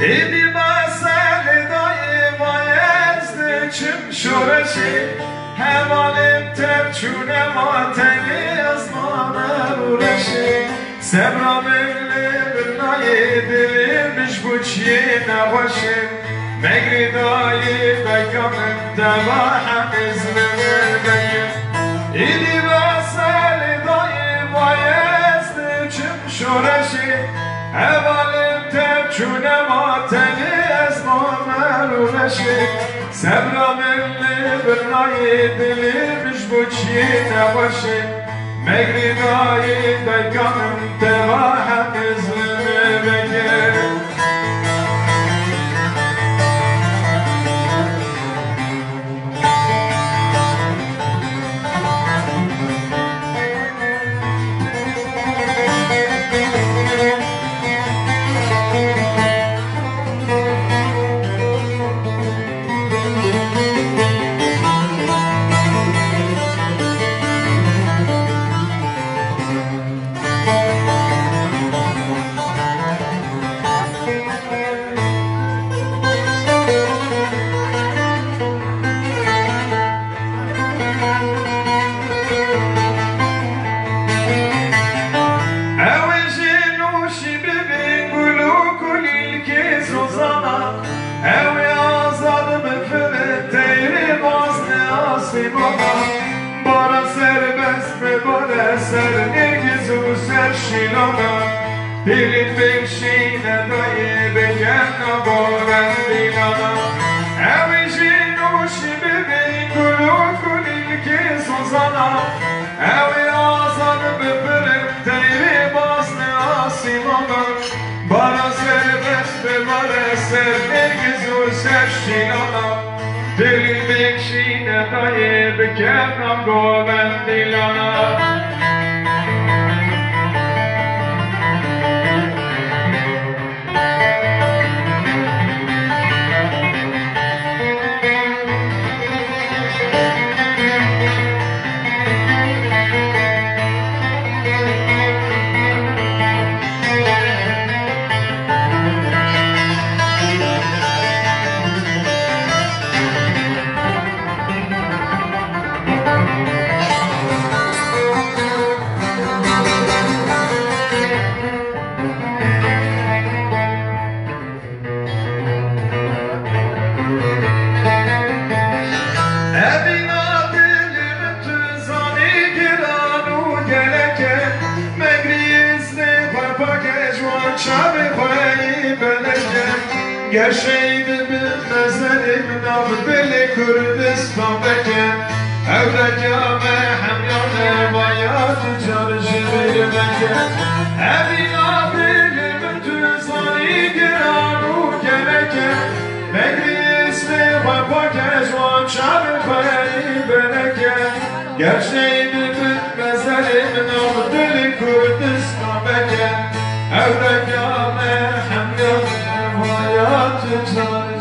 İdi mesele dayı vayezdi çim şureşi Hevalim tepçune mateni azmana uğraşi Sebram evli bir dayı dilirmiş bu çiğne başı Megri dayı bekamım devahem izlenir bekim İdi mesele dayı vayezdi çim şureşi Hevalim tepçune mateni ezmana uğraşi Sebram elli bir dayı dilirmiş bu çiğne başı Megri dayı bekamım devahem izlenir bekim Bara serbest ve bara ser Nergiz u ser şilana Dilin bekşine dayı begenna boren dilana Evişin uşi bebeğin kulu kulil suzana Evi azanı beperim teyri basne asimana Bara serbest ve bara ser Nergiz u ser şilana Dilin bekşine dayı bekenam goven dilana Gerçeğini bilmezelim Nabdeli Kürdistan beken Evrekâme hemyâne Vayâtı çarşı bir beken Evina bilim tüzani giranu gereken Megri ismi vapake Jvan çarı fayı bereken Gerçeğini bilmezelim Nabdeli Kürdistan beken Evrekâme hemyâne Hayatı tanzir